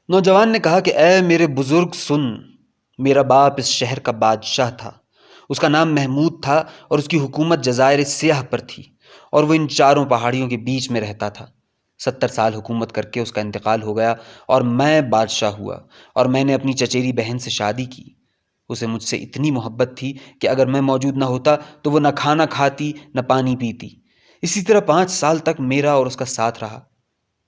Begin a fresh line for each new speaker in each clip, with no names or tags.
نوجوان نے کہا کہ اے میرے بزرگ سن، میرا باپ اس شہر کا بادشاہ تھا۔ اس کا نام محمود تھا اور اس کی حکومت جزائر سیاہ پر تھی، اور وہ ان چاروں پہاڑیوں کے بیچ میں رہتا تھا۔ 70 سال حکومت کر کے اس کا انتقال ہو گیا اور میں بادشاہ ہوا، اور میں نے اپنی چچیری بہن سے شادی کی۔ اسے مجھ سے اتنی محبت تھی کہ اگر میں موجود نہ ہوتا تو وہ نہ کھانا کھاتی نہ پانی پیتی۔ اسی طرح 5 سال تک میرا اور اس کا ساتھ رہا۔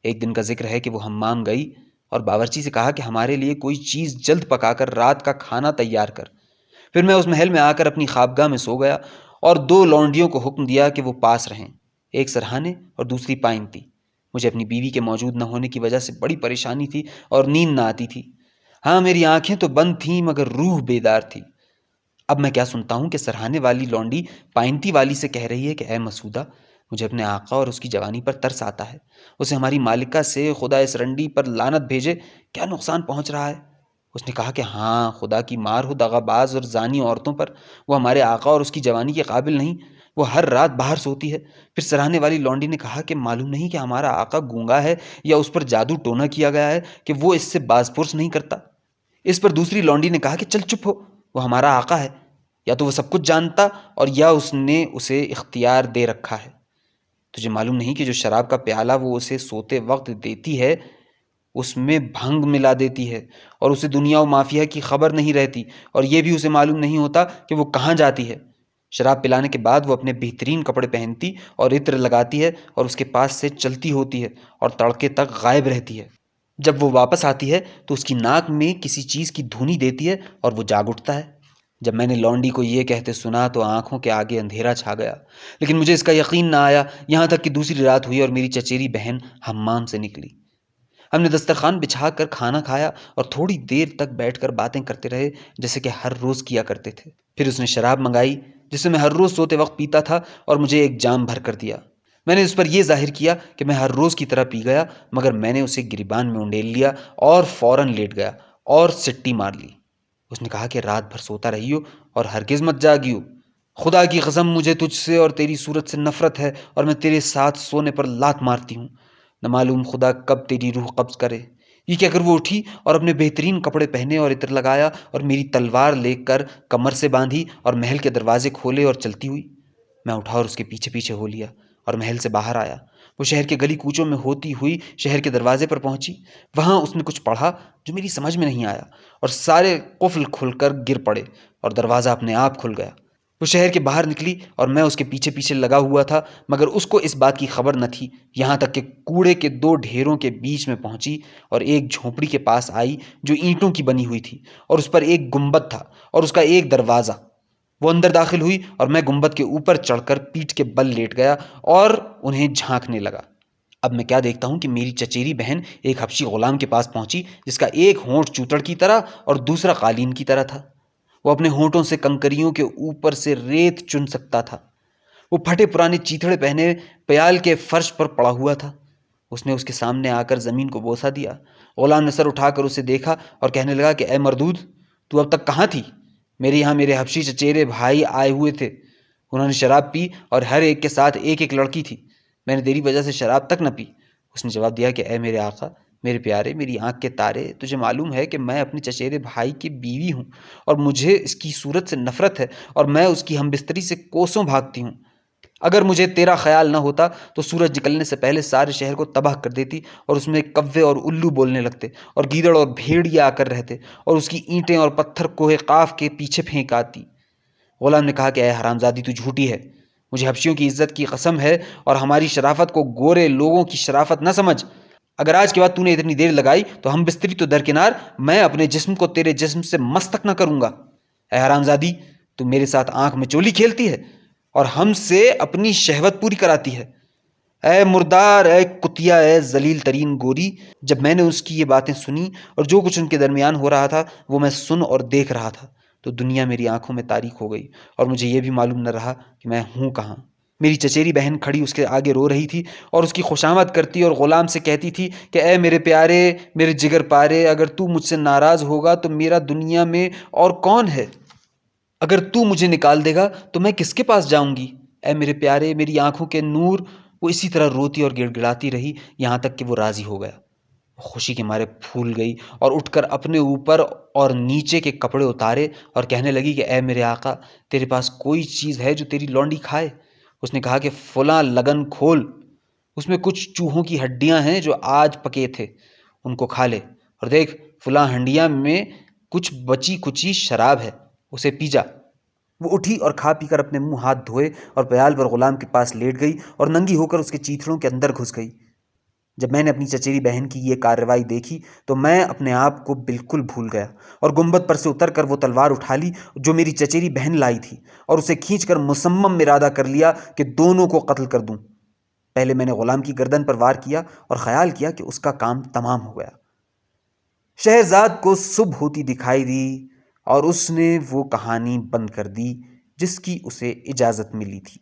ایک دن کا ذکر ہے کہ وہ حمام گئی اور باورچی سے کہا کہ ہمارے لیے کوئی چیز جلد پکا کر رات کا کھانا تیار کر۔ پھر میں اس محل میں آ کر اپنی خوابگاہ میں سو گیا اور 2 لونڈیوں کو حکم دیا کہ وہ پاس رہیں، ایک سرہانے اور دوسری پائنتی۔ مجھے اپنی بیوی کے موجود نہ ہونے کی وجہ سے بڑی پریشانی تھی اور نیند نہ آتی تھی۔ ہاں، میری آنکھیں تو بند تھیں مگر روح بیدار تھی۔ اب میں کیا سنتا ہوں کہ سرہانے والی لونڈی پائنتی والی سے کہہ رہی ہے کہ اے مسعودہ، مجھے اپنے آقا اور اس کی جوانی پر ترس آتا ہے۔ اسے ہماری مالکہ سے خدا اس رنڈی پر لعنت بھیجے، کیا نقصان پہنچ رہا ہے؟ اس نے کہا کہ ہاں، خدا کی مار ہو دغاباز اور زانی عورتوں پر، وہ ہمارے آقا اور اس کی جوانی کے قابل نہیں، وہ ہر رات باہر سوتی ہے۔ پھر سرہانے والی لونڈی نے کہا کہ معلوم نہیں کہ ہمارا آقا گونگا ہے یا اس پر جادو ٹونا کیا گیا ہے کہ وہ اس سے باز پرس نہیں کرتا۔ اس پر دوسری لونڈی نے کہا کہ چل چپ ہو، وہ ہمارا آقا ہے، یا تو وہ سب کچھ جانتا اور یا اس نے اسے اختیار دے رکھا ہے۔ تجھے معلوم نہیں کہ جو شراب کا پیالہ وہ اسے سوتے وقت دیتی ہے اس میں بھنگ ملا دیتی ہے، اور اسے دنیا و مافیہ کی خبر نہیں رہتی، اور یہ بھی اسے معلوم نہیں ہوتا کہ وہ کہاں جاتی ہے۔ شراب پلانے کے بعد وہ اپنے بہترین کپڑے پہنتی اور عطر لگاتی ہے اور اس کے پاس سے چلتی ہوتی ہے اور تڑکے تک غائب رہتی ہے۔ جب وہ واپس آتی ہے تو اس کی ناک میں کسی چیز کی دھونی دیتی ہے اور وہ جاگ اٹھتا ہے۔ جب میں نے لونڈی کو یہ کہتے سنا تو آنکھوں کے آگے اندھیرا چھا گیا، لیکن مجھے اس کا یقین نہ آیا، یہاں تک کہ دوسری رات ہوئی اور میری چچیری بہن حمام سے نکلی۔ ہم نے دسترخوان بچھا کر کھانا کھایا اور تھوڑی دیر تک بیٹھ کر باتیں کرتے رہے جیسے کہ ہر روز کیا کرتے تھے۔ پھر اس نے شراب منگائی جسے میں ہر روز سوتے وقت پیتا تھا اور مجھے ایک جام بھر کر دیا۔ میں نے اس پر یہ ظاہر کیا کہ میں ہر روز کی طرح پی گیا، مگر میں نے اسے گریبان میں انڈیل لیا اور فوراً لیٹ گیا اور سٹی مار لی۔ اس نے کہا کہ رات بھر سوتا رہیو اور ہرگز مت جاگیو۔ خدا کی قسم، مجھے تجھ سے اور تیری صورت سے نفرت ہے اور میں تیرے ساتھ سونے پر لات مارتی ہوں۔ نہ معلوم خدا کب تیری روح قبض کرے۔ یہ کہہ کر وہ اٹھی اور اپنے بہترین کپڑے پہنے اور عطر لگایا اور میری تلوار لے کر کمر سے باندھی اور محل کے دروازے کھولے اور چلتی ہوئی۔ میں اٹھا اور اس کے پیچھے پیچھے ہو لیا اور محل سے باہر آیا۔ وہ شہر کے گلی کوچوں میں ہوتی ہوئی شہر کے دروازے پر پہنچی۔ وہاں اس نے کچھ پڑھا جو میری سمجھ میں نہیں آیا، اور سارے قفل کھل کر گر پڑے اور دروازہ اپنے آپ کھل گیا۔ وہ شہر کے باہر نکلی اور میں اس کے پیچھے پیچھے لگا ہوا تھا، مگر اس کو اس بات کی خبر نہ تھی، یہاں تک کہ کوڑے کے 2 ڈھیروں کے بیچ میں پہنچی اور ایک جھونپڑی کے پاس آئی جو اینٹوں کی بنی ہوئی تھی اور اس پر ایک گنبد تھا اور اس کا ایک دروازہ۔ وہ اندر داخل ہوئی اور میں گنبد کے اوپر چڑھ کر پیٹھ کے بل لیٹ گیا اور انہیں جھانکنے لگا۔ اب میں کیا دیکھتا ہوں کہ میری چچیری بہن ایک حبشی غلام کے پاس پہنچی جس کا ایک ہونٹ چوتڑ کی طرح اور دوسرا قالین کی طرح تھا۔ وہ اپنے ہونٹوں سے کنکریوں کے اوپر سے ریت چن سکتا تھا۔ وہ پھٹے پرانے چیتھڑے پہنے پیال کے فرش پر پڑا ہوا تھا۔ اس نے اس کے سامنے آ کر زمین کو بوسہ دیا۔ غلام نے سر اٹھا کر اسے دیکھا اور کہنے لگا کہ اے مردود، تو اب تک کہاں تھی؟ میرے یہاں میرے حبشی چچیرے بھائی آئے ہوئے تھے، انہوں نے شراب پی اور ہر ایک کے ساتھ ایک ایک لڑکی تھی، میں نے تیری وجہ سے شراب تک نہ پی۔ اس نے جواب دیا کہ اے میرے آقا، میرے پیارے، میری آنکھ کے تارے، تجھے معلوم ہے کہ میں اپنے چچیرے بھائی کی بیوی ہوں اور مجھے اس کی صورت سے نفرت ہے اور میں اس کی ہم بستری سے کوسوں بھاگتی ہوں۔ اگر مجھے تیرا خیال نہ ہوتا تو سورج نکلنے سے پہلے سارے شہر کو تباہ کر دیتی اور اس میں کوے اور الو بولنے لگتے اور گیدڑ اور بھیڑیے آ کر رہتے اور اس کی اینٹیں اور پتھر کوہ قاف کے پیچھے پھینک آتی۔ غلام نے کہا کہ اے حرامزادی، تو جھوٹی ہے، مجھے حبشیوں کی عزت کی قسم ہے اور ہماری شرافت کو گورے لوگوں کی شرافت نہ سمجھ۔ اگر آج کے بعد تو نے اتنی دیر لگائی تو ہم بستری تو درکنار، میں اپنے جسم کو تیرے جسم سے مستک نہ کروں گا۔ اے حرامزادی، تو میرے ساتھ آنکھ میں چولی کھیلتی ہے اور ہم سے اپنی شہوت پوری کراتی ہے۔ اے مردار، اے کتیا، اے ذلیل ترین گوری۔ جب میں نے اس کی یہ باتیں سنی اور جو کچھ ان کے درمیان ہو رہا تھا وہ میں سن اور دیکھ رہا تھا، تو دنیا میری آنکھوں میں تاریک ہو گئی اور مجھے یہ بھی معلوم نہ رہا کہ میں ہوں کہاں۔ میری چچیری بہن کھڑی اس کے آگے رو رہی تھی اور اس کی خوشامد کرتی اور غلام سے کہتی تھی کہ اے میرے پیارے، میرے جگر پارے، اگر تو مجھ سے ناراض ہوگا تو میرا دنیا میں اور کون ہے؟ اگر تو مجھے نکال دے گا تو میں کس کے پاس جاؤں گی؟ اے میرے پیارے، میری آنکھوں کے نور۔ وہ اسی طرح روتی اور گڑ گڑاتی رہی یہاں تک کہ وہ راضی ہو گیا۔ وہ خوشی کے مارے پھول گئی اور اٹھ کر اپنے اوپر اور نیچے کے کپڑے اتارے اور کہنے لگی کہ اے میرے آقا، تیرے پاس کوئی چیز ہے جو تیری لونڈی کھائے؟ اس نے کہا کہ فلاں لگن کھول، اس میں کچھ چوہوں کی ہڈیاں ہیں جو آج پکے تھے، ان کو کھا لے، اور دیکھ فلاں ہنڈیا میں کچھ بچی کچی شراب ہے، اسے پی جا۔ وہ اٹھی اور کھا پی کر اپنے منہ ہاتھ دھوئے اور پیال پر غلام کے پاس لیٹ گئی اور ننگی ہو کر اس کے چیتڑوں کے اندر گھس گئی۔ جب میں نے اپنی چچیری بہن کی یہ کارروائی دیکھی تو میں اپنے آپ کو بالکل بھول گیا اور گنبد پر سے اتر کر وہ تلوار اٹھا لی جو میری چچیری بہن لائی تھی، اور اسے کھینچ کر مصمم ارادہ کر لیا کہ دونوں کو قتل کر دوں۔ پہلے میں نے غلام کی گردن پر وار کیا اور خیال کیا کہ اس کا کام تمام ہو گیا۔ شہرزاد کو صبح ہوتی دکھائی دی اور اس نے وہ کہانی بند کر دی جس کی اسے اجازت ملی تھی۔